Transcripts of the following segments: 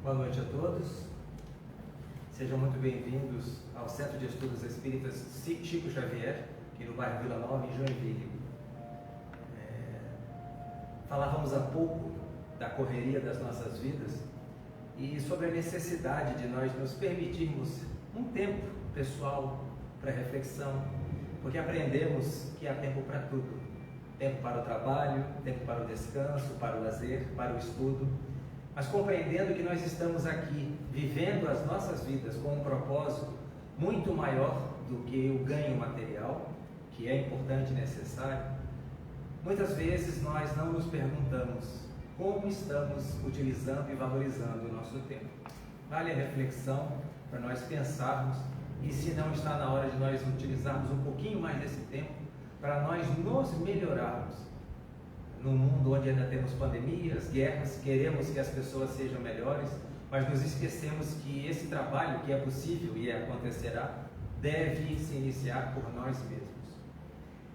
Boa noite a todos. Sejam muito bem-vindos ao Centro de Estudos Espíritas Chico Xavier, aqui no bairro Vila Nova, em Joinville. Falávamos há pouco da correria das nossas vidas e sobre a necessidade de nós nos permitirmos um tempo pessoal para reflexão, porque aprendemos que há tempo para tudo. Tempo para o trabalho, tempo para o descanso, para o lazer, para o estudo, mas compreendendo que nós estamos aqui vivendo as nossas vidas com um propósito muito maior do que o ganho material, que é importante e necessário. Muitas vezes nós não nos perguntamos como estamos utilizando e valorizando o nosso tempo. Vale a reflexão para nós pensarmos e se não está na hora de nós utilizarmos um pouquinho mais desse tempo para nós nos melhorarmos. Num mundo onde ainda temos pandemias, guerras, queremos que as pessoas sejam melhores, mas nos esquecemos que esse trabalho, que é possível e acontecerá, deve se iniciar por nós mesmos.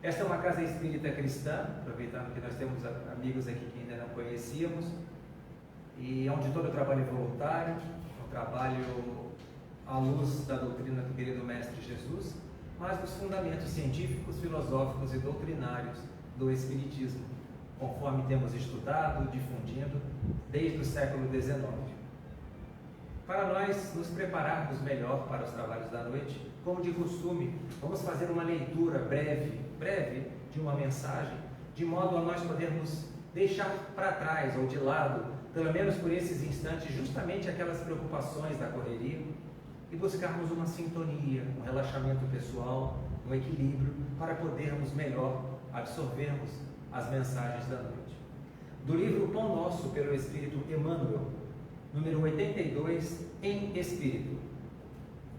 Esta é uma casa espírita cristã, aproveitando que nós temos amigos aqui que ainda não conhecíamos, e onde todo o trabalho é voluntário, um trabalho à luz da doutrina do querido Mestre Jesus, mas dos fundamentos científicos, filosóficos e doutrinários do Espiritismo, conforme temos estudado, difundindo desde o século XIX. Para nós nos prepararmos melhor para os trabalhos da noite, como de costume, vamos fazer uma leitura breve de uma mensagem, de modo a nós podermos deixar para trás ou de lado, pelo menos por esses instantes, justamente aquelas preocupações da correria e buscarmos uma sintonia, um relaxamento pessoal, um equilíbrio, para podermos melhor absorvermos as mensagens da noite. Do livro Pão Nosso, pelo Espírito Emmanuel, número 82, em Espírito,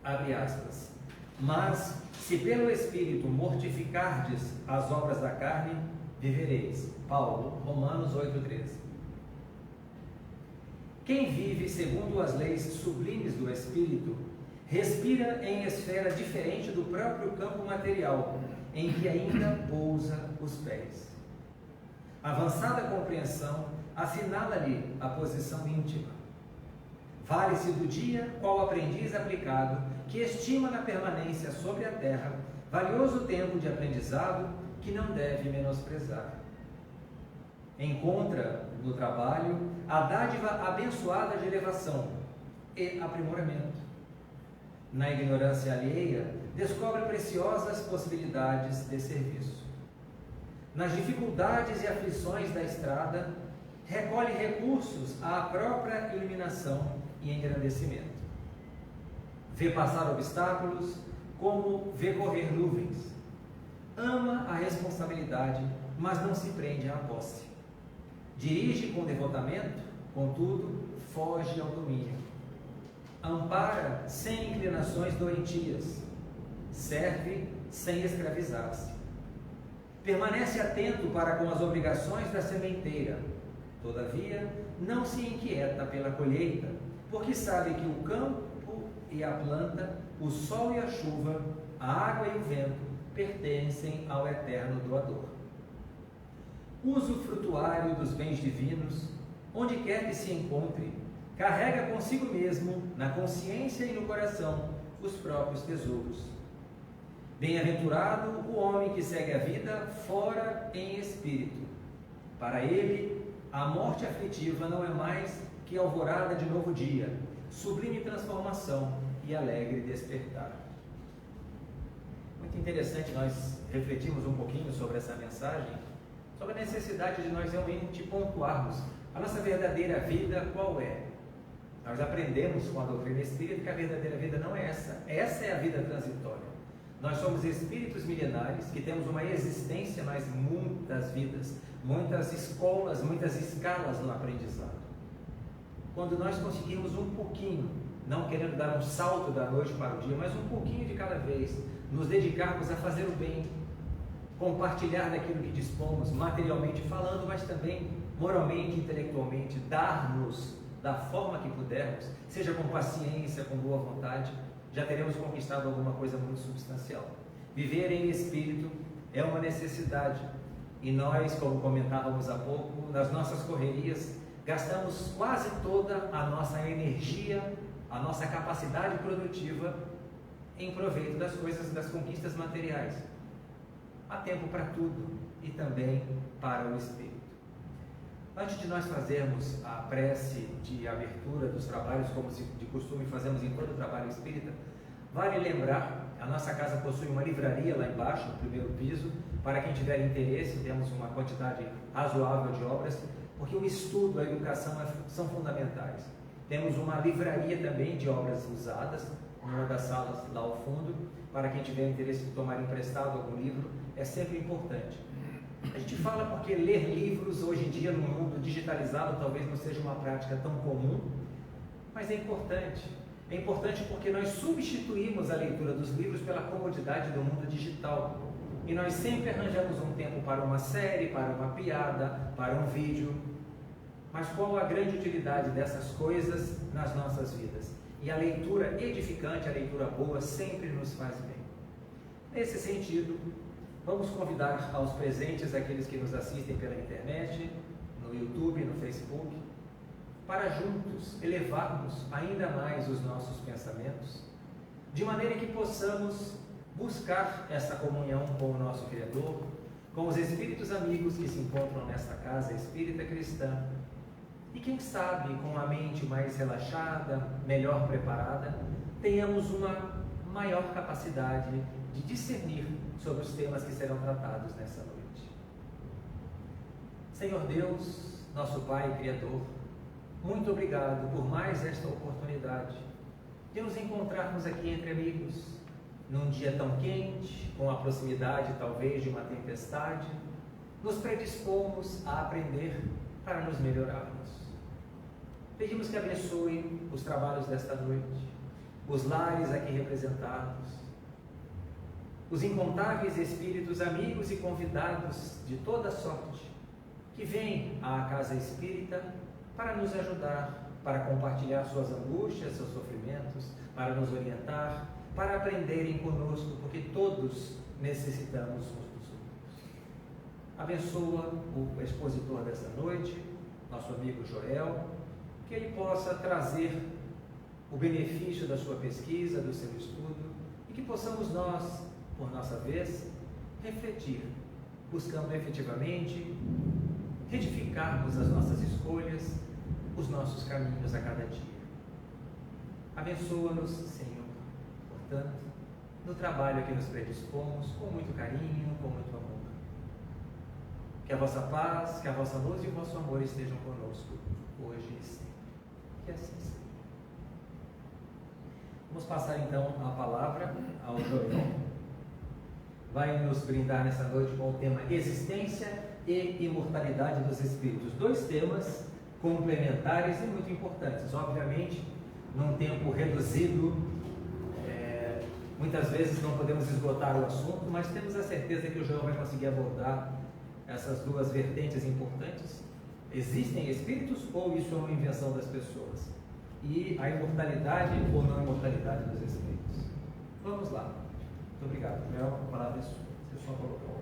abre aspas, mas se pelo Espírito mortificardes as obras da carne, vivereis. Paulo, Romanos 8,13. Quem vive segundo as leis sublimes do Espírito, respira em esfera diferente do próprio campo material, em que ainda pousa os pés. Avançada compreensão assinala-lhe a posição íntima. Vale-se do dia qual aprendiz aplicado, que estima na permanência sobre a terra valioso tempo de aprendizado que não deve menosprezar. Encontra no trabalho a dádiva abençoada de elevação e aprimoramento. Na ignorância alheia, descobre preciosas possibilidades de serviço. Nas dificuldades e aflições da estrada, recolhe recursos à própria iluminação e engrandecimento. Vê passar obstáculos como vê correr nuvens. Ama a responsabilidade, mas não se prende à posse. Dirige com devotamento, contudo, foge ao domínio. Ampara sem inclinações doentias. Serve sem escravizar-se. Permanece atento para com as obrigações da sementeira. Todavia, não se inquieta pela colheita, porque sabe que o campo e a planta, o sol e a chuva, a água e o vento pertencem ao eterno doador. Usufrutuário dos bens divinos, onde quer que se encontre, carrega consigo mesmo, na consciência e no coração, os próprios tesouros. Bem-aventurado o homem que segue a vida fora em espírito. Para ele, a morte aflitiva não é mais que alvorada de novo dia, sublime transformação e alegre despertar. Muito interessante nós refletirmos um pouquinho sobre essa mensagem, sobre a necessidade de nós realmente pontuarmos a nossa verdadeira vida qual é. Nós aprendemos com a doutrina espírita que a verdadeira vida não é essa. Essa é a vida transitória. Nós somos espíritos milenares que temos uma existência, mas muitas vidas, muitas escolas, muitas escalas no aprendizado. Quando nós conseguirmos um pouquinho, não querendo dar um salto da noite para o dia, mas um pouquinho de cada vez, nos dedicarmos a fazer o bem, compartilhar daquilo que dispomos, materialmente falando, mas também moralmente, intelectualmente, dar-nos da forma que pudermos, seja com paciência, com boa vontade, já teremos conquistado alguma coisa muito substancial. Viver em espírito é uma necessidade, e nós, como comentávamos há pouco, nas nossas correrias, gastamos quase toda a nossa energia, a nossa capacidade produtiva em proveito das coisas, das conquistas materiais. Há tempo para tudo e também para o Espírito. Antes de nós fazermos a prece de abertura dos trabalhos, como de costume fazemos em todo o trabalho espírita, vale lembrar, a nossa casa possui uma livraria lá embaixo, no primeiro piso. Para quem tiver interesse, temos uma quantidade razoável de obras, porque o estudo, a educação são fundamentais. Temos uma livraria também de obras usadas, numa das salas lá ao fundo. Para quem tiver interesse de tomar emprestado algum livro, é sempre importante. A gente fala porque ler livros hoje em dia no mundo digitalizado talvez não seja uma prática tão comum, mas é importante. É importante porque nós substituímos a leitura dos livros pela comodidade do mundo digital. E nós sempre arranjamos um tempo para uma série, para uma piada, para um vídeo. Mas qual a grande utilidade dessas coisas nas nossas vidas? E a leitura edificante, a leitura boa, sempre nos faz bem. Nesse sentido, vamos convidar aos presentes aqueles que nos assistem pela internet, no YouTube, no Facebook, para juntos elevarmos ainda mais os nossos pensamentos, de maneira que possamos buscar essa comunhão com o nosso Criador, com os espíritos amigos que se encontram nesta casa espírita cristã, e quem sabe, com a mente mais relaxada, melhor preparada, tenhamos uma maior capacidade de discernir sobre os temas que serão tratados nessa noite. Senhor Deus, nosso Pai Criador, muito obrigado por mais esta oportunidade de nos encontrarmos aqui entre amigos, num dia tão quente, com a proximidade talvez de uma tempestade. Nos predispomos a aprender para nos melhorarmos. Pedimos que abençoe os trabalhos desta noite, os lares aqui representados, os incontáveis espíritos amigos e convidados de toda sorte que vêm à casa espírita para nos ajudar, para compartilhar suas angústias, seus sofrimentos, para nos orientar, para aprenderem conosco, porque todos necessitamos uns dos outros. Abençoa o expositor dessa noite, nosso amigo Joel, que ele possa trazer o benefício da sua pesquisa, do seu estudo, e que possamos nós, por nossa vez, refletir, buscando efetivamente retificarmos as nossas escolhas, os nossos caminhos a cada dia. Abençoa-nos, Senhor, portanto, no trabalho que nos predispomos, com muito carinho, com muito amor. Que a vossa paz, que a vossa luz e o vosso amor estejam conosco, hoje e sempre. Que assim seja. Vamos passar então a palavra ao Joel. Vai nos brindar nessa noite com o tema Existência e Imortalidade dos Espíritos. Dois temas complementares e muito importantes. Obviamente, num tempo reduzido, muitas vezes não podemos esgotar o assunto, mas temos a certeza que o Joel vai conseguir abordar essas duas vertentes importantes. Existem espíritos ou isso é uma invenção das pessoas? E a imortalidade ou não imortalidade dos espíritos? Vamos lá. Muito obrigado, Joel. A palavra é sua. Você só colocou.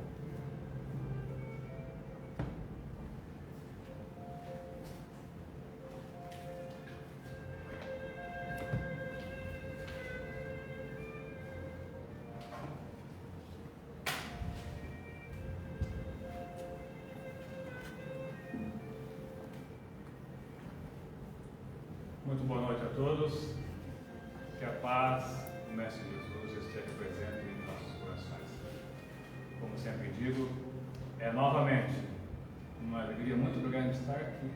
Muito boa noite a todos. Que a paz do Mestre Jesus esteja presente em nossos corações. Como sempre digo, é novamente uma alegria muito grande estar aqui,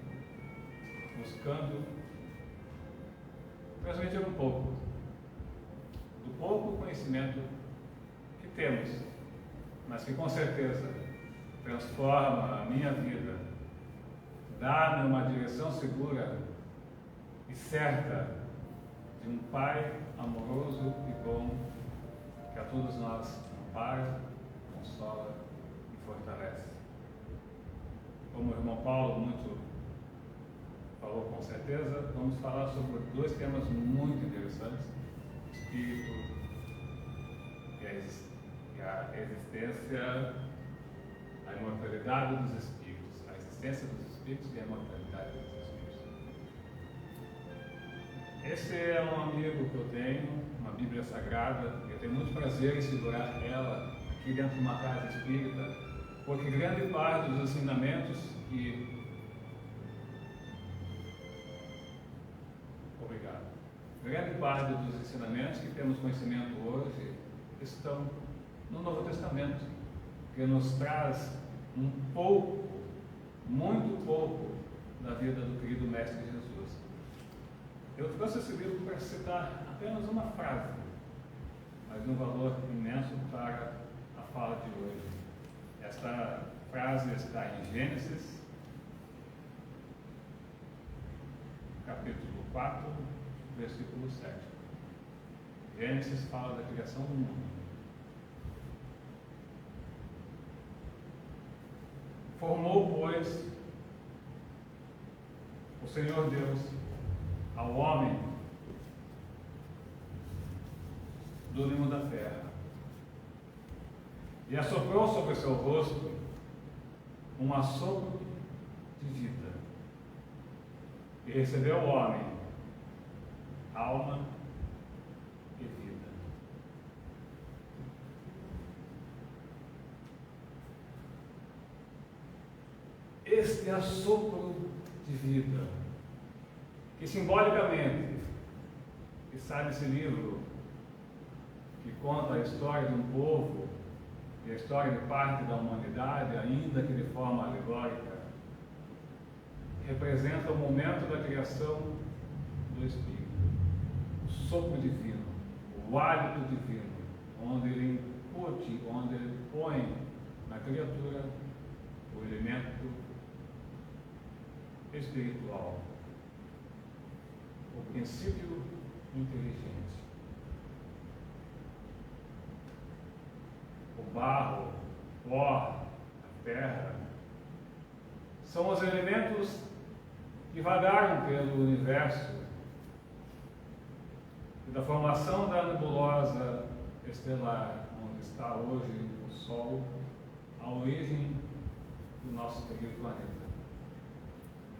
buscando transmitir um pouco do pouco conhecimento que temos, mas que com certeza transforma a minha vida, dá-me uma direção segura e certa de um Pai amoroso e bom que a todos nós ampara, consola e fortalece. Como o irmão Paulo muito falou com certeza, vamos falar sobre dois temas muito interessantes: o espírito e a existência, a imortalidade dos espíritos, a existência dos espíritos e a imortalidade dos espíritos. Esse é um amigo que eu tenho, uma Bíblia Sagrada, eu tenho muito prazer em segurar ela aqui dentro de uma casa espírita, porque grande parte dos ensinamentos que... Obrigado. Grande parte dos ensinamentos que temos conhecimento hoje estão no Novo Testamento, que nos traz um pouco, muito pouco, da vida do querido Mestre Jesus. Eu trouxe esse livro para citar apenas uma frase, mas de um valor imenso para a fala de hoje. Esta frase está em Gênesis, capítulo 4, versículo 7. Gênesis fala da criação do mundo. Formou, pois, o Senhor Deus ao homem do limo da terra e assoprou sobre o seu rosto um assopro de vida, e recebeu o homem alma e vida. Este assopro de vida, que simbolicamente, que sai desse livro, que conta a história de um povo e a história de parte da humanidade, ainda que de forma alegórica, representa o momento da criação do Espírito, o sopro divino, o hálito divino, onde ele incute, onde ele põe na criatura o elemento espiritual, o princípio inteligente. O barro, o pó, a terra, são os elementos que vagaram pelo universo e da formação da nebulosa estelar, onde está hoje o Sol, a origem do nosso querido planeta.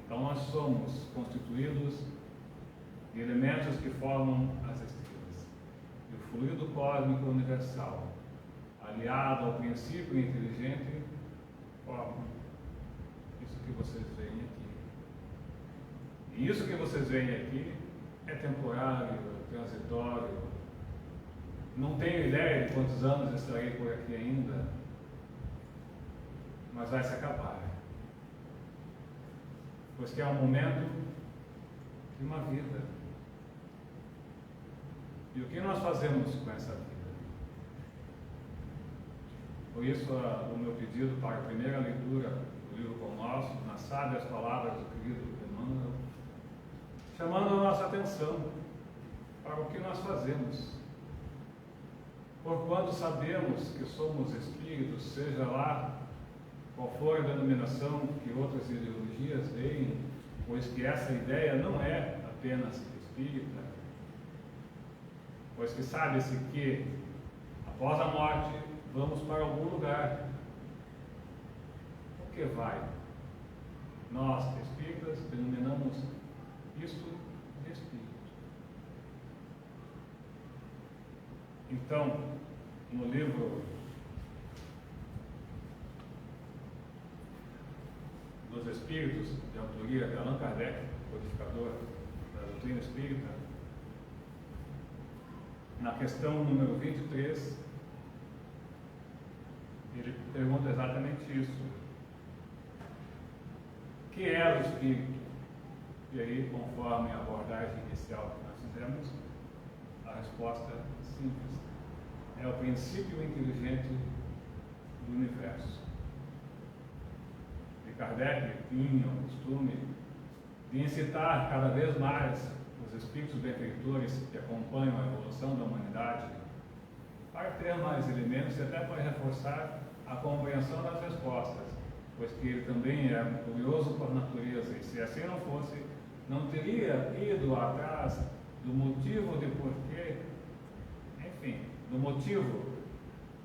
Então nós somos constituídos de elementos que formam as estrelas. E o fluido cósmico universal, aliado ao princípio inteligente, forma isso que vocês veem aqui. E isso que vocês veem aqui é temporário, transitório. Não tenho ideia de quantos anos estarei por aqui ainda, mas vai se acabar. Pois que é um momento de uma vida. E o que nós fazemos com essa vida? Por isso, o meu pedido para a primeira leitura do livro Pão Nosso, nas sábias palavras do querido Emmanuel, chamando a nossa atenção para o que nós fazemos. Porquanto sabemos que somos espíritos, seja lá qual for a denominação que outras ideologias deem, pois que essa ideia não é apenas espírita, pois que sabe-se que após a morte vamos para algum lugar. O que vai? Nós, espíritas, denominamos isto de espírito. Então, no livro dos Espíritos, de autoria de Allan Kardec, codificador da doutrina espírita, na questão número 23, ele pergunta exatamente isso. O que é o Espírito? E aí, conforme a abordagem inicial que nós fizemos, a resposta é simples. É o princípio inteligente do universo. E Kardec tinha o costume de incitar cada vez mais os espíritos benfeitores que acompanham a evolução da humanidade para ter mais elementos e até para reforçar a compreensão das respostas, pois que ele também é curioso por natureza, e se assim não fosse, não teria ido atrás do motivo de porquê, enfim, do motivo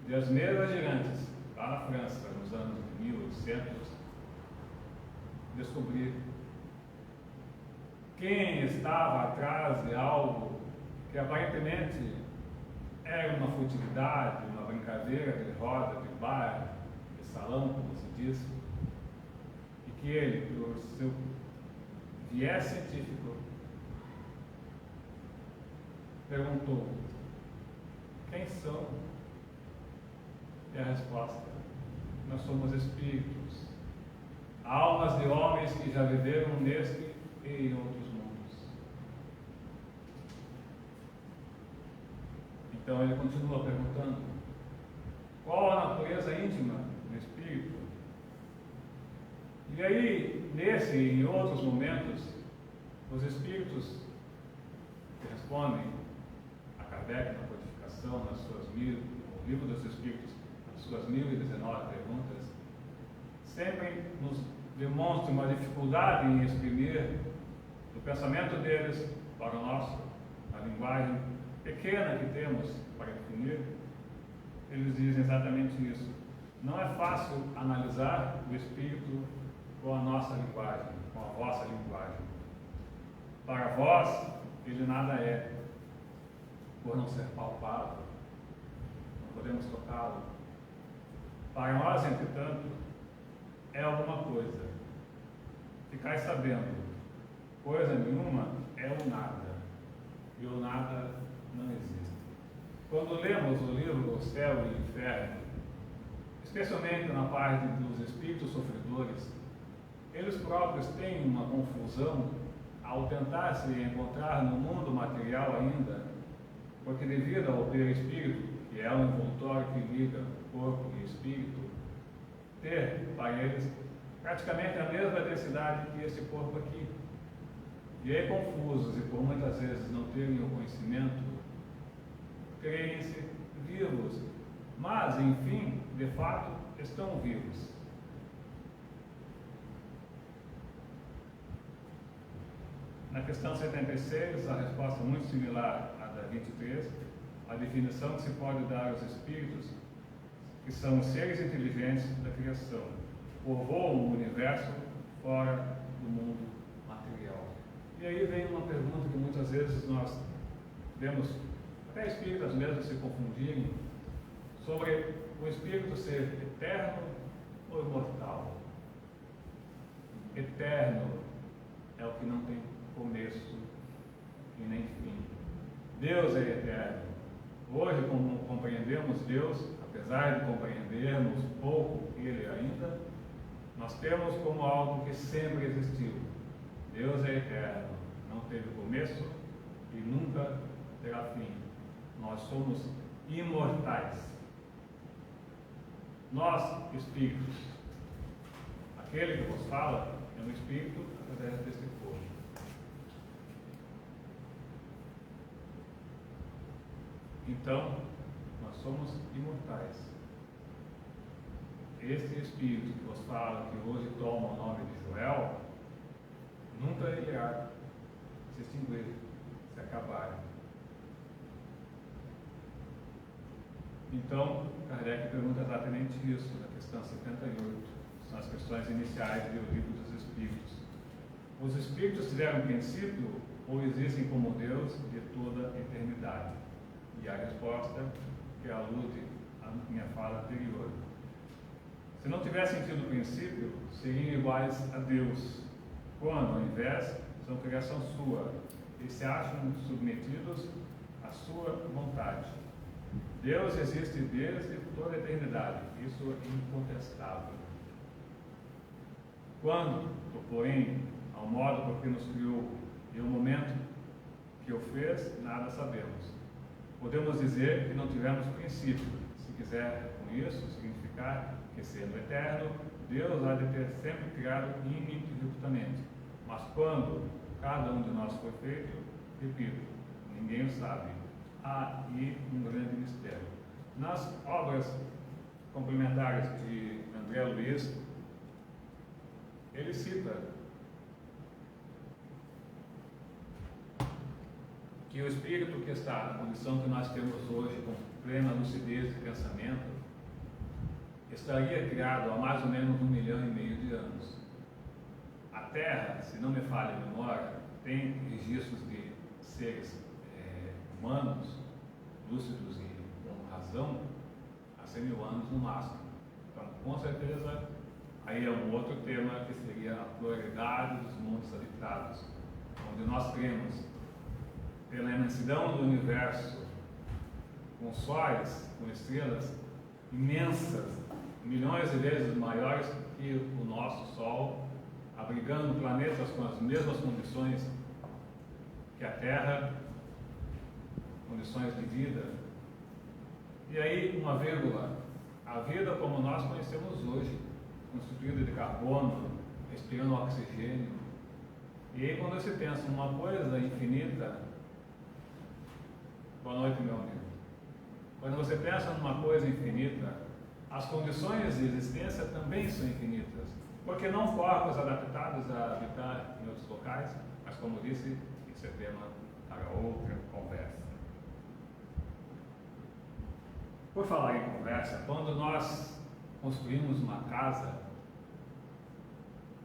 de as mesas gigantes, lá na França, nos anos 1800, descobrir quem estava atrás de algo que aparentemente era uma futilidade, uma brincadeira de roda, de bar, de salão, como se diz, e que ele, por seu viés científico, perguntou: quem são? E a resposta: nós somos espíritos, almas de homens que já viveram neste e em outros mundos. Então ele continua perguntando: qual a natureza íntima do espírito? E aí, nesse e em outros momentos, os espíritos que respondem a Kardec na codificação, no livro dos Espíritos, nas suas 1019 perguntas, sempre nos demonstram uma dificuldade em exprimir o pensamento deles para o nosso, a linguagem pequena que temos para definir. Eles dizem exatamente isso. Não é fácil analisar o espírito com a nossa linguagem, com a vossa linguagem. Para vós, ele nada é, por não ser palpável, não podemos tocá-lo. Para nós, entretanto, é alguma coisa. Ficai sabendo, coisa nenhuma é o nada, e o nada não existe. Quando lemos o livro O Céu e o Inferno, especialmente na parte dos espíritos sofredores, eles próprios têm uma confusão ao tentar se encontrar no mundo material ainda, porque devido ao perispírito, que é o envoltório que liga corpo e espírito, ter para eles praticamente a mesma densidade que esse corpo aqui. E aí, confusos e por muitas vezes não terem o conhecimento, creem-se vivos, mas, enfim, de fato, estão vivos. Na questão 76, a resposta muito similar à da 23, a definição que se pode dar aos espíritos, que são os seres inteligentes da criação, povoam o universo fora do mundo material. E aí vem uma pergunta que muitas vezes nós vemos até espíritas mesmo se confundirem sobre o espírito ser eterno ou imortal. Eterno é o que não tem começo e nem fim. Deus é eterno. Hoje, como compreendemos Deus, apesar de compreendermos pouco Ele ainda, nós temos como algo que sempre existiu. Deus é eterno, não teve começo e nunca terá fim. Nós somos imortais. Nós, espíritos, aquele que vos fala é um espírito através desse corpo. Então, nós somos imortais. Este espírito que vos fala, que hoje toma o nome de Joel, nunca irá se extinguir, se acabar. Então, Kardec pergunta exatamente isso, na questão 78, são as questões iniciais do Livro dos Espíritos. Os Espíritos tiveram princípio ou existem como Deus de toda a eternidade? E a resposta que alude à minha fala anterior. Se não tivessem tido princípio, seriam iguais a Deus, quando, ao invés, são criação sua e se acham submetidos à sua vontade. Deus existe desde toda a eternidade, isso é incontestável. Quando, porém, ao modo por que nos criou e ao momento que o fez, nada sabemos. Podemos dizer que não tivemos princípio, se quiser com isso significar que, sendo eterno, Deus há de ter sempre criado ininterruptamente. Mas quando cada um de nós foi feito, repito, ninguém o sabe. Há aí um grande mistério. Nas obras complementares de André Luiz, ele cita que o espírito que está na condição que nós temos hoje, com plena lucidez de pensamento, estaria criado há mais ou menos 1,5 milhão de anos. A Terra, se não me falha a memória, tem registros de seres humanos, lúcidos e com razão, há 100 mil anos no máximo. Então, com certeza, aí é um outro tema que seria a pluralidade dos mundos habitados, onde nós cremos pela imensidão do universo, com sóis, com estrelas imensas, milhões de vezes maiores que o nosso Sol, abrigando planetas com as mesmas condições que a Terra, condições de vida. E aí, uma vírgula, a vida como nós conhecemos hoje, constituída de carbono, respirando oxigênio. E aí, quando se pensa em uma coisa infinita, boa noite, meu amigo. Quando você pensa numa coisa infinita, as condições de existência também são infinitas. Porque não corpos adaptados a habitar em outros locais, mas como disse, isso é tema para outra conversa. Por falar em conversa, quando nós construímos uma casa,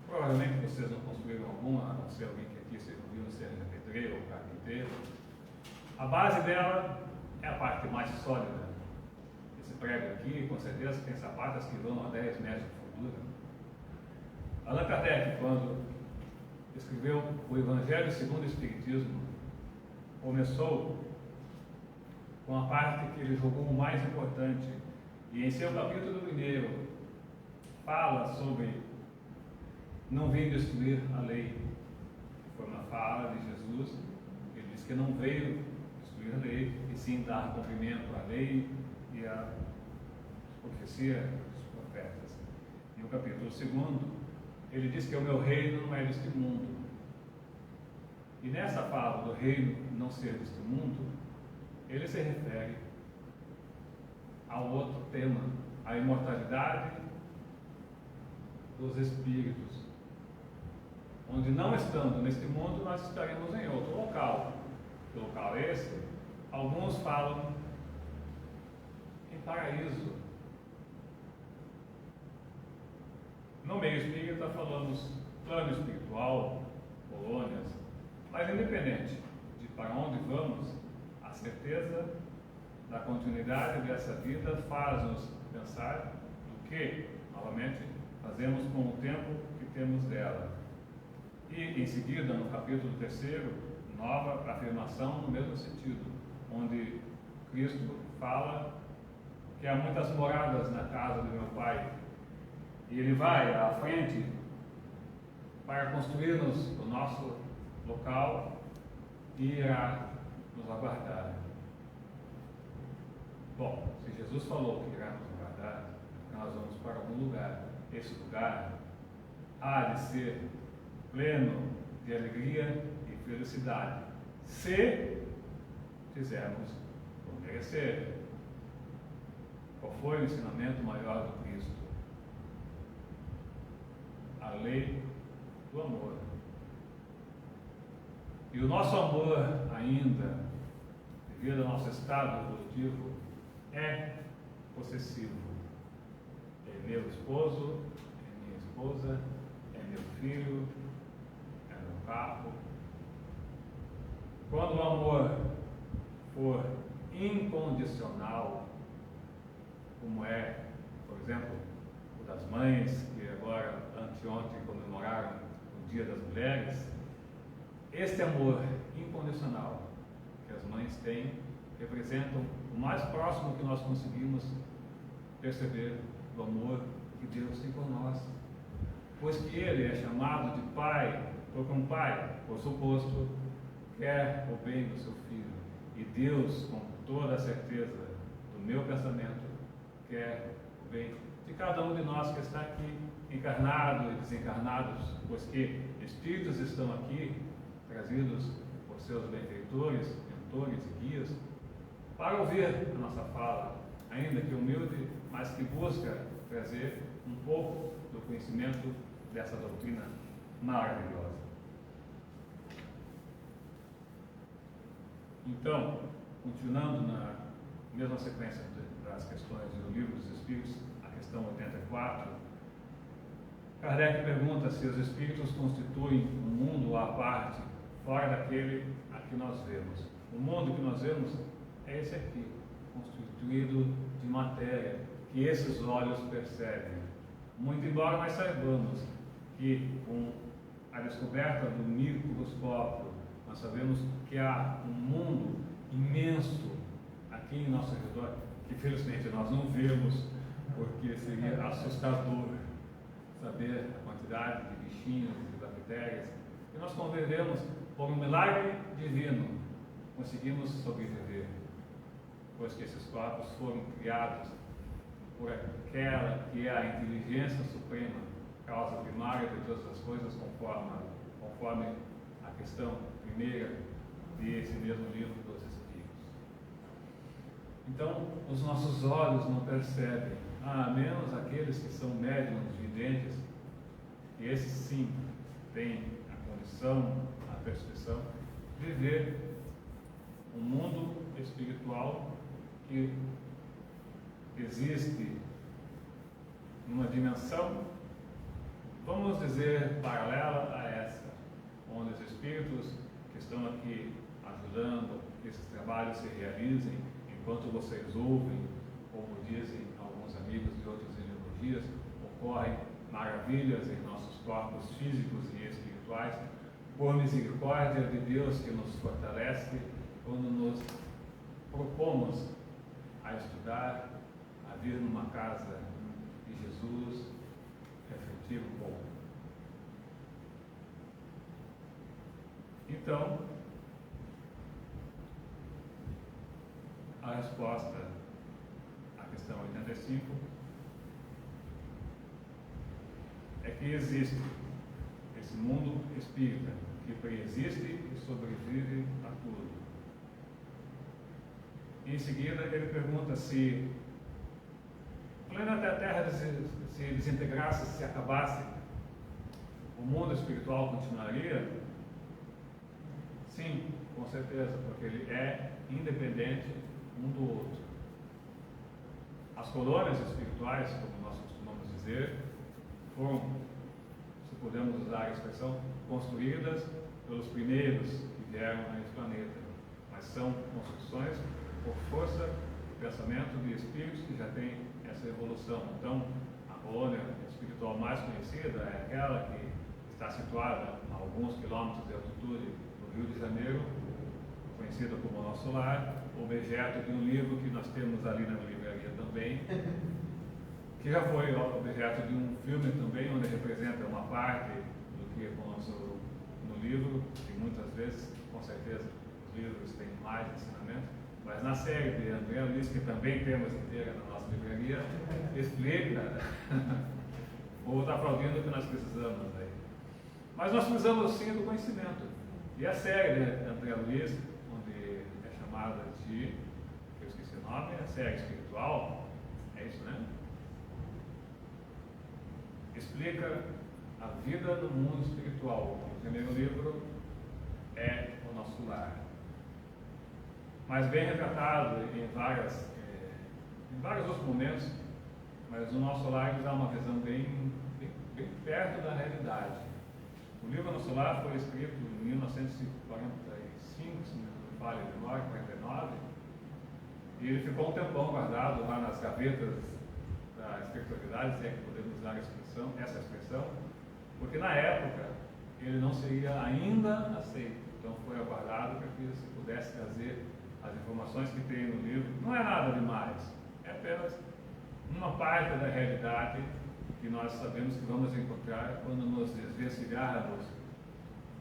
provavelmente vocês não construíram alguma, a não ser alguém que aqui vocês não viram ser pedreiro ou carpinteiro, a base dela é a parte mais sólida. Esse prédio aqui, com certeza, tem sapatas que vão a 10 metros de fundura. Allan Kardec, quando escreveu o Evangelho segundo o Espiritismo, começou com a parte que ele julgou o mais importante. E em seu capítulo 1, fala sobre não vir destruir a lei. Foi uma fala de Jesus. Ele diz que não veio destruir a lei, e sim dar cumprimento à lei e à profecia dos profetas. E o capítulo 2, ele diz que o meu reino não é deste mundo. E nessa fala do reino não ser deste mundo, ele se refere ao outro tema, a imortalidade dos espíritos, onde não estando neste mundo, nós estaremos em outro local. Que local é esse? Alguns falam em paraíso. No meio espírita falamos plano espiritual, colônias, mas independente de para onde vamos, a certeza da continuidade dessa vida faz-nos pensar no que, novamente, fazemos com o tempo que temos dela. E, em seguida, no capítulo 3, nova afirmação no mesmo sentido, onde Cristo fala que há muitas moradas na casa do meu Pai. E ele vai à frente para construir-nos o nosso local e irá nos aguardar. Bom, se Jesus falou que irá nos aguardar, nós vamos para algum lugar. Esse lugar há de ser pleno de alegria e felicidade, se fizermos por merecer. Qual foi o ensinamento maior do Cristo? A lei do amor. E o nosso amor ainda, devido ao nosso estado evolutivo, é possessivo. É meu esposo, é minha esposa, é meu filho, é meu carro. Quando o amor for incondicional, como é, por exemplo, o das mães, que agora, anteontem, comemoraram o Dia das Mulheres, este amor incondicional que as mães têm representam o mais próximo que nós conseguimos perceber do amor que Deus tem por nós. Pois que Ele é chamado de Pai, porque um Pai, por suposto, quer o bem do seu filho. E Deus, com toda a certeza do meu pensamento, quer o bem de cada um de nós que está aqui, encarnado e desencarnados, pois que espíritos estão aqui, trazidos por seus benfeitores, mentores e guias, para ouvir a nossa fala, ainda que humilde, mas que busca trazer um pouco do conhecimento dessa doutrina maravilhosa. Então, continuando na mesma sequência das questões do Livro dos Espíritos, a questão 84, Kardec pergunta se os espíritos constituem um mundo à parte, fora daquele a que nós vemos. O mundo que nós vemos é esse aqui, constituído de matéria, que esses olhos percebem. Muito embora nós saibamos que com a descoberta do microscópio, nós sabemos que há um mundo imenso aqui em nosso redor, que felizmente nós não vemos, porque seria assustador saber a quantidade de bichinhos e bactérias, e nós convivemos por um milagre divino, conseguimos sobreviver, pois que esses corpos foram criados por aquela que é a inteligência suprema, causa primária de todas as coisas, conforme a questão primeira desse mesmo livro dos Espíritos. Então, os nossos olhos não percebem, a menos aqueles que são médiuns videntes, e esses sim têm a condição, a percepção de ver um mundo espiritual que existe numa dimensão, vamos dizer, paralela a essa, onde os espíritos que estão aqui ajudando que esses trabalhos se realizem, enquanto vocês ouvem, como dizem alguns amigos de outras ideologias, ocorrem maravilhas em nossos corpos físicos e espirituais, por misericórdia de Deus que nos fortalece quando nos propomos a estudar, a vir numa casa de Jesus, refletir um pouco. Então, a resposta à questão 85 é que existe esse mundo espírita que preexiste e sobrevive a tudo. Em seguida, ele pergunta se o planeta Terra se desintegrasse, se acabasse, o mundo espiritual continuaria? Sim, com certeza, porque ele é independente um do outro. As colônias espirituais, como nós costumamos dizer, foram, se podemos usar a expressão, construídas pelos primeiros que vieram a esse planeta, mas são construções por força de pensamento de espíritos que já têm essa evolução. Então, a colônia espiritual mais conhecida é aquela que está situada a alguns quilômetros de altitude no Rio de Janeiro, conhecida como Nosso Lar, objeto de um livro que nós temos ali na livraria também, que já foi objeto de um filme também, onde representa uma parte do que consta no livro, e muitas vezes, com certeza, os livros têm mais ensinamento, mas na série de André Luiz, que também temos inteira na nossa livraria, explica, vou estar aplaudindo o que nós precisamos aí. Mas nós precisamos sim do conhecimento. E a série de André Luiz, onde é chamada de, que eu esqueci o nome, a série espiritual, é isso, né? Explica a vida no mundo espiritual. O primeiro livro é O Nosso Lar. Mas bem retratado em vários outros momentos, mas o Nosso Lar nos dá uma visão bem perto da realidade. O livro Nosso Lar foi escrito em 1945, se não me falha a memória, 49, e ele ficou um tempão guardado lá nas gavetas da espiritualidade, se é que podemos usar essa expressão, porque na época ele não seria ainda aceito, então foi aguardado para que se pudesse trazer as informações que tem no livro. Não é nada demais, é apenas uma parte da realidade que nós sabemos que vamos encontrar quando nos desvencilharmos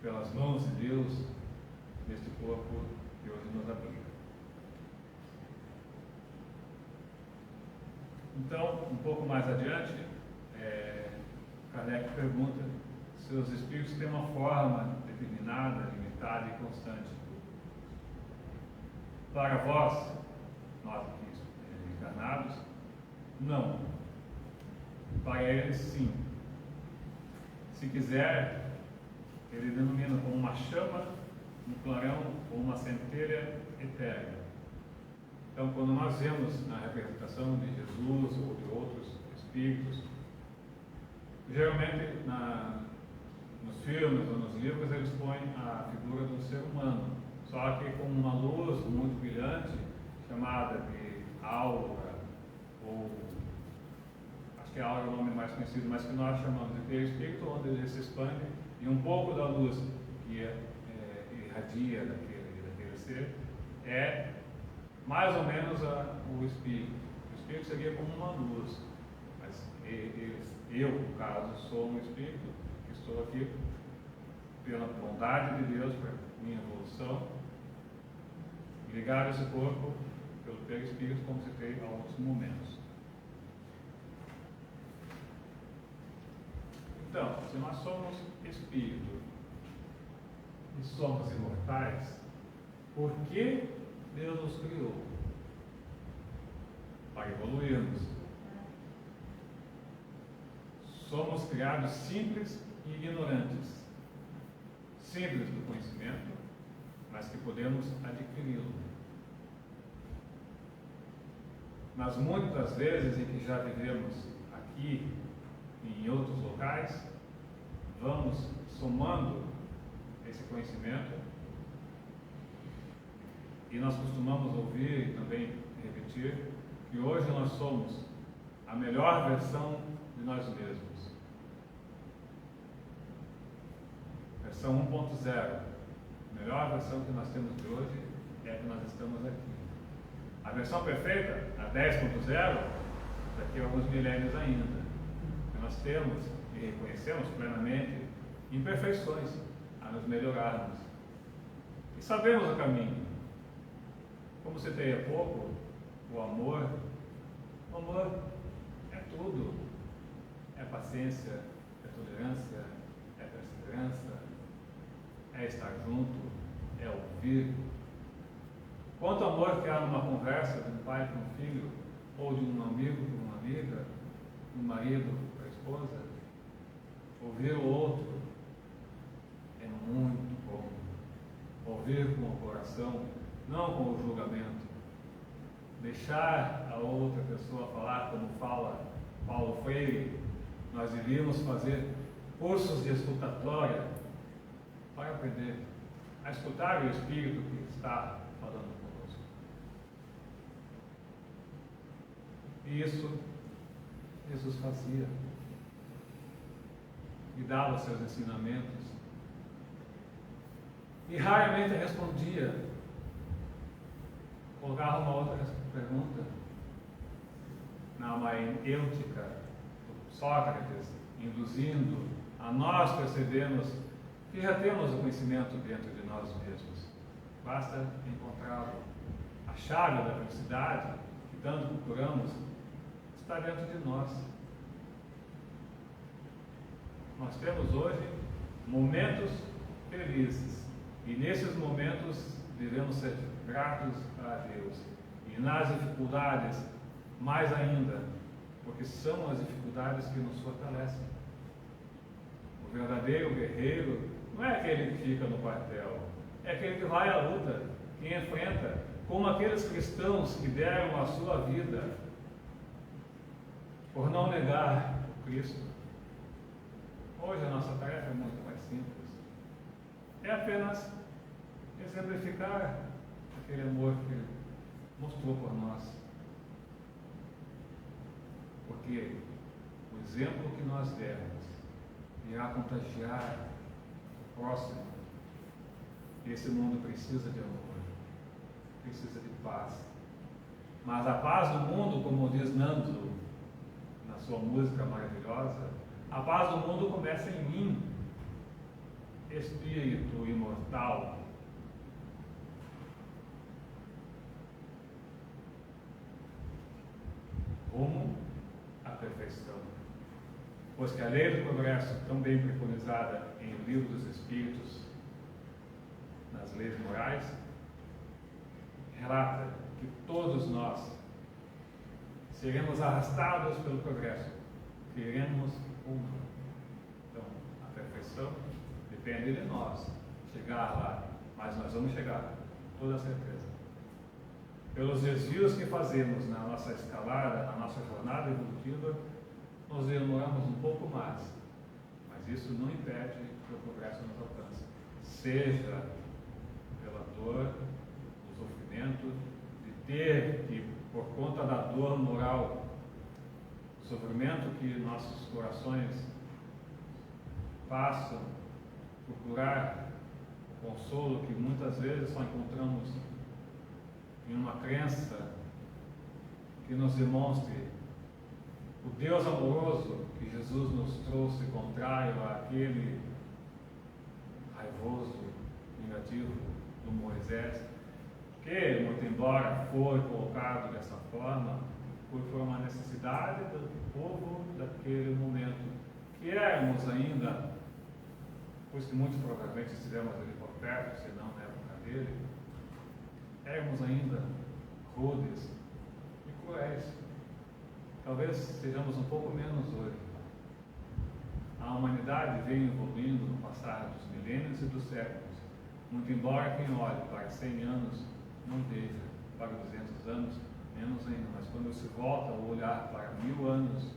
pelas mãos de Deus deste corpo que hoje nos abriga. Então, um pouco mais adiante, Kardec pergunta se os espíritos têm uma forma determinada, limitada e constante. Para vós, nós aqui encarnados, não. Para eles, sim. Se quiser, ele denomina como uma chama, um clarão ou uma centelha eterna. Então, quando nós vemos na representação de Jesus ou de outros espíritos, geralmente nos filmes ou nos livros eles põem a figura do só que com uma luz muito brilhante, chamada de aura, ou acho que a aura é o nome mais conhecido, mas que nós chamamos de perispírito, onde ele se expande e um pouco da luz que irradia daquele ser é mais ou menos o espírito. O espírito seria como uma luz, mas eu, no caso, sou um espírito que estou aqui pela bondade de Deus, para minha evolução, ligar esse corpo pelo perispírito, como citei há outros momentos. Então, se nós somos espírito e somos imortais, por que Deus nos criou? Para evoluirmos. Somos criados simples e ignorantes. Simples do conhecimento, mas que podemos adquiri-lo. Mas muitas vezes em que já vivemos aqui e em outros locais, vamos somando esse conhecimento e nós costumamos ouvir e também repetir que hoje nós somos a melhor versão de nós mesmos. Versão 1.0. A melhor versão que nós temos de hoje é a que nós estamos aqui. A versão perfeita, a 10.0, daqui a alguns milênios ainda. Nós temos e reconhecemos plenamente imperfeições a nos melhorarmos. E sabemos o caminho. Como citei há pouco, o amor é tudo. É paciência, é tolerância, é perseverança, é estar junto, é ouvir. Quanto amor que há numa conversa de um pai com um filho, ou de um amigo com uma amiga, um marido com a esposa, ouvir o outro é muito bom. Ouvir com o coração, não com o julgamento. Deixar a outra pessoa falar como fala Paulo Freire. Nós devíamos fazer cursos de escutatória para aprender a escutar o Espírito que está falando conosco. E isso Jesus fazia. E dava seus ensinamentos. E raramente respondia. Colocava uma outra pergunta. Na maiêutica do Sócrates, induzindo a nós percebermos que já temos o conhecimento dentro de nós mesmos. Basta encontrá-lo. A chave da felicidade, que tanto procuramos, está dentro de nós. Nós temos hoje momentos felizes. E nesses momentos devemos ser gratos a Deus. E nas dificuldades, mais ainda, porque são as dificuldades que nos fortalecem. O verdadeiro guerreiro não é aquele que fica no quartel, é aquele que vai à luta, que enfrenta, como aqueles cristãos que deram a sua vida por não negar o Cristo. Hoje a nossa tarefa é muito mais simples. É apenas exemplificar aquele amor que Ele mostrou por nós. Porque o exemplo que nós dermos irá contagiar o próximo. Esse mundo precisa de amor, precisa de paz. Mas a paz do mundo, como diz Nando na sua música maravilhosa, a paz do mundo começa em mim, espírito imortal. Rumo à perfeição. Pois que a lei do progresso, tão bem preconizada em O Livro dos Espíritos, nas leis morais, relata que todos nós seremos arrastados pelo progresso, queremos ou não. Então, a perfeição depende de nós chegar lá, mas nós vamos chegar, com toda certeza. Pelos desvios que fazemos na nossa escalada, na nossa jornada evolutiva, nos demoramos um pouco mais, mas isso não impede que o progresso nos alcance, seja pela dor, do sofrimento, de ter que, por conta da dor moral, do sofrimento que nossos corações passam, procurar o consolo que muitas vezes só encontramos em uma crença que nos demonstre o Deus amoroso que Jesus nos trouxe, contrário àquele raivoso, negativo do Moisés, que, muito embora foi colocado dessa forma, foi uma necessidade do povo daquele momento, que éramos ainda, pois que muitos provavelmente estivemos ali por perto, se não na época dele, éramos ainda rudes e cruéis. Talvez sejamos um pouco menos hoje. A humanidade vem evoluindo no passar dos milênios e dos séculos. Muito embora quem olhe para 100 anos não veja para 200 anos, menos ainda. Mas quando se volta a olhar para 1000 anos,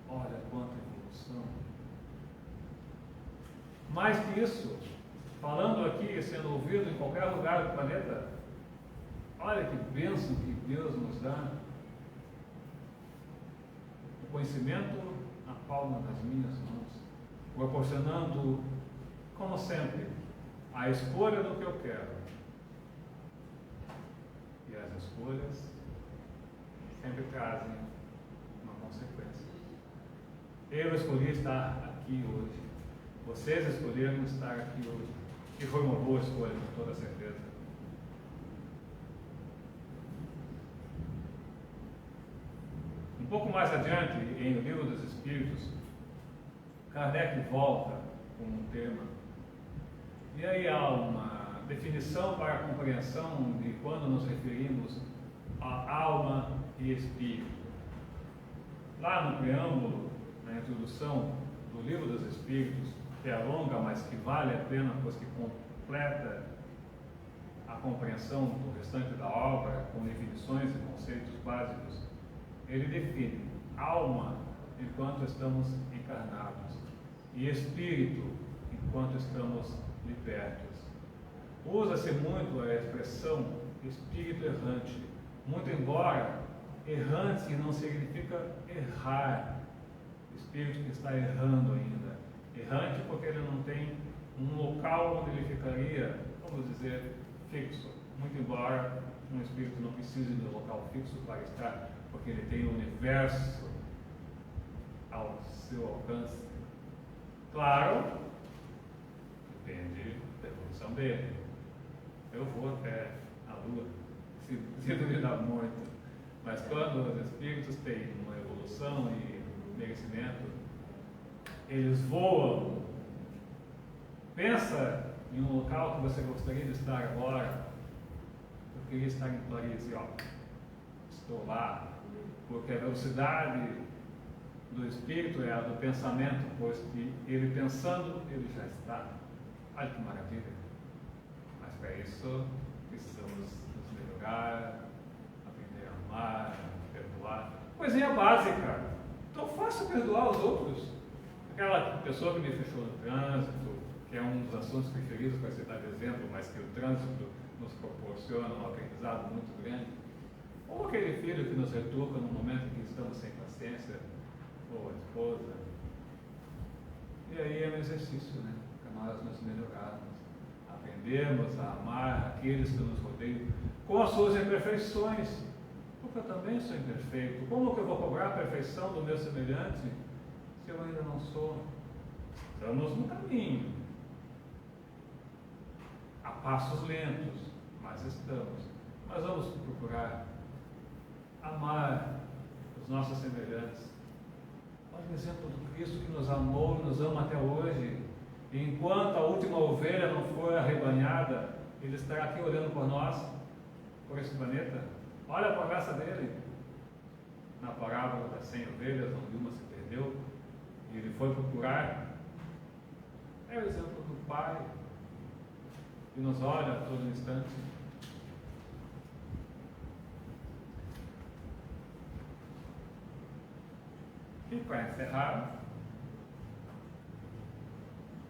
olha quanta evolução. Mais que isso, falando aqui, sendo ouvido em qualquer lugar do planeta, olha que bênção que Deus nos dá. O conhecimento na palma das minhas mãos, proporcionando, como sempre, a escolha do que eu quero. E as escolhas sempre trazem uma consequência. Eu escolhi estar aqui hoje. Vocês escolheram estar aqui hoje. E foi uma boa escolha, com toda certeza. Um pouco mais adiante, em O Livro dos Espíritos, Kardec volta com um tema. E aí há uma definição para a compreensão de quando nos referimos a alma e espírito. Lá no preâmbulo, na introdução do Livro dos Espíritos, que é longa, mas que vale a pena, pois que completa a compreensão do restante da obra, com definições e conceitos básicos, ele define alma enquanto estamos encarnados e espírito enquanto estamos libertos. Usa-se muito a expressão espírito errante, muito embora errante não significa errar, espírito que está errando ainda. Errante porque ele não tem um local onde ele ficaria, vamos dizer, fixo, muito embora um espírito não precise de um local fixo para estar, porque ele tem o universo ao seu alcance. Claro, depende da evolução dele. Eu vou até a Lua, se duvidar muito, mas quando os espíritos têm uma evolução e merecimento, eles voam. Pensa em um local que você gostaria de estar agora. Eu queria estar em Paris, e ó, estou lá, porque a velocidade do espírito é a do pensamento, pois que ele pensando, ele já está. Olha que maravilha. Mas para isso precisamos nos melhorar, aprender a amar, perdoar. Coisinha básica. Tão fácil perdoar os outros. Aquela pessoa que me fechou no trânsito, que é um dos assuntos preferidos para citar de exemplo, mas que o trânsito nos proporciona um aprendizado muito grande. Ou aquele filho que nos retruca no momento em que estamos sem paciência, ou a esposa. E aí é um exercício, né? Para nós nos melhorarmos, aprendermos a amar aqueles que nos rodeiam com as suas imperfeições, porque eu também sou imperfeito. Como que eu vou cobrar a perfeição do meu semelhante se eu ainda não sou? Estamos no caminho, a passos lentos, mas estamos. Mas vamos procurar amar os nossos semelhantes. Olha o exemplo do Cristo que nos amou e nos ama até hoje. E enquanto a última ovelha não for arrebanhada, Ele estará aqui olhando por nós, por esse planeta. Olha a promessa dele. Na parábola das 100 ovelhas, onde uma se perdeu, e ele foi procurar. É o exemplo do Pai, que nos olha a todo instante. E para encerrar,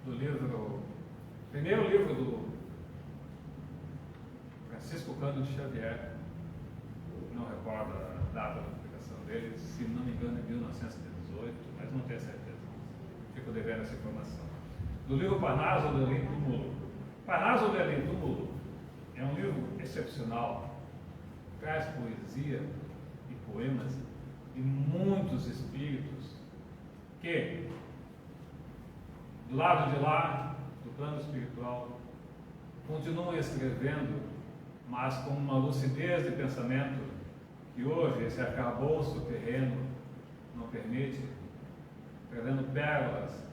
do livro, primeiro livro Cândido Xavier, não recordo a data da publicação dele, se não me engano é 1918, mas não tenho certeza, fico devendo essa informação. Do livro Parnaso do Além Túmulo. Parnaso do Além Túmulo é um livro excepcional, traz poesia e poemas de muitos espíritos que, do lado de lá, do plano espiritual, continuam escrevendo, mas com uma lucidez de pensamento que hoje esse arcabouço terreno não permite, trazendo pérolas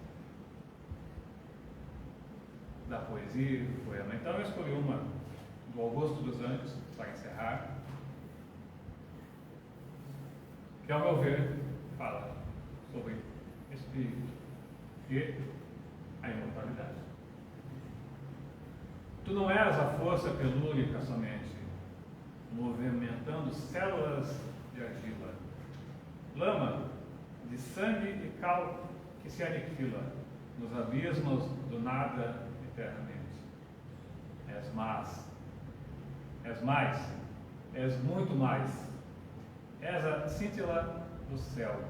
da poesia e do poema. Então eu escolhi uma do Augusto dos Anjos para encerrar, que ao meu ver fala sobre espírito e a imortalidade. Tu não és a força telúrica somente, movimentando células de argila, lama de sangue e cal que se aniquila nos abismos do nada eternamente. És mais, és muito mais. És a cintila do céu,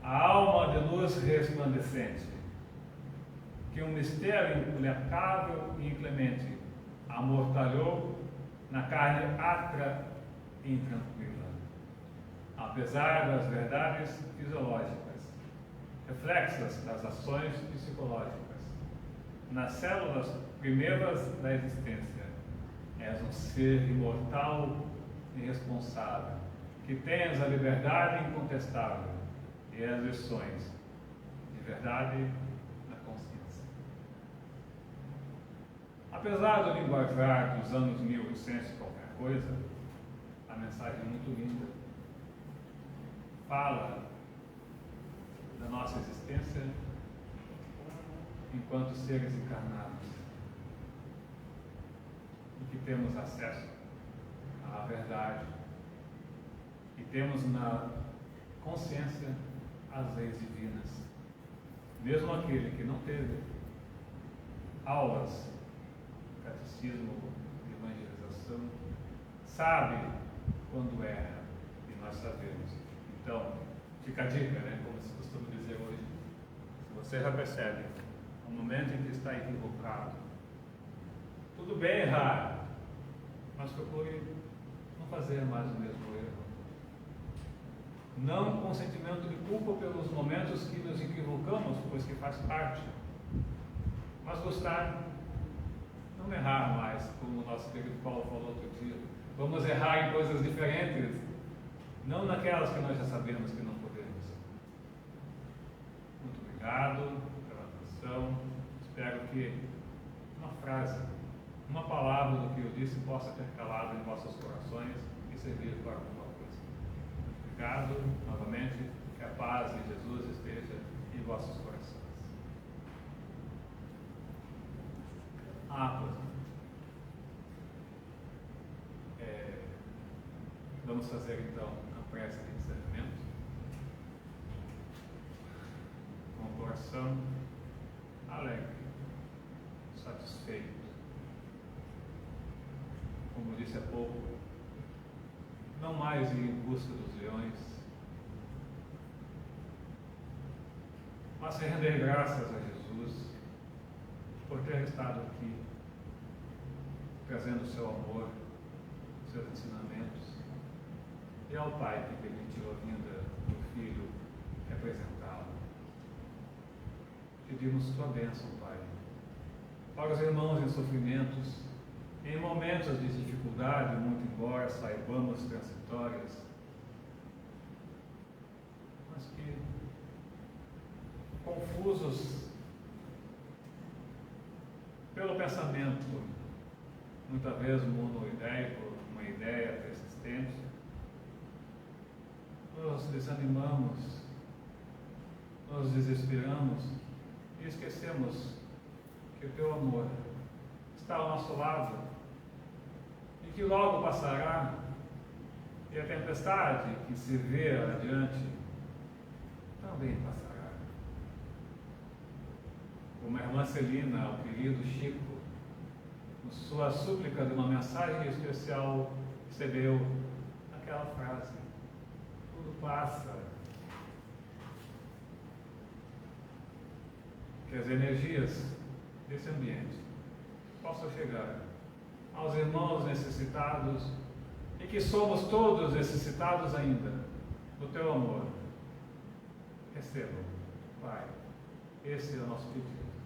a alma de luz resplandecente, que um mistério inexplicável e inclemente amortalhou na carne atra e intranquila. Apesar das verdades fisiológicas, reflexas das ações psicológicas, nas células primeiras da existência, és um ser imortal e responsável, que tens a liberdade incontestável e as lições de verdade na consciência. Apesar do linguajar dos anos 1800 qualquer coisa, a mensagem é muito linda. Fala da nossa existência enquanto seres encarnados e que temos acesso à verdade e temos na consciência as leis divinas. Mesmo aquele que não teve aulas de catecismo, de evangelização, sabe quando erra, e nós sabemos. Então, fica a dica, né? Como se costuma dizer hoje. Se você já percebe o momento em que está equivocado, tudo bem errar, mas procure não fazer mais o mesmo erro. Não com sentimento de culpa pelos momentos que nos equivocamos, pois que faz parte, mas buscar não errar mais, como o nosso querido Paulo falou outro dia. Vamos errar em coisas diferentes, não naquelas que nós já sabemos que não podemos. Muito obrigado pela atenção. Espero que uma frase, uma palavra do que eu disse possa ter calado em vossos corações e servir para alguma coisa. Obrigado novamente, que a paz de Jesus esteja em vossos corações. Vamos fazer então a prece de encerramento com o coração alegre, satisfeito. Como eu disse há pouco, não mais ir em busca dos leões, mas render graças a Jesus por ter estado aqui, trazendo o seu amor, seus ensinamentos, e ao Pai que permitiu a vinda do Filho representá-lo. Pedimos sua bênção, Pai, para os irmãos em sofrimentos, em momentos de dificuldade, muito embora saibamos transitórias, mas que, confusos pelo pensamento, muitas vezes monoideico, uma ideia persistente, nós desanimamos, nós desesperamos e esquecemos que o teu amor está ao nosso lado e que logo passará, e a tempestade que se vê adiante também passará. Como a irmã Celina, o querido Chico, sua súplica de uma mensagem especial, recebeu aquela frase: tudo passa. Que as energias desse ambiente possam chegar aos irmãos necessitados e que somos todos necessitados ainda do teu amor. Recebam, Pai, esse é o nosso pedido.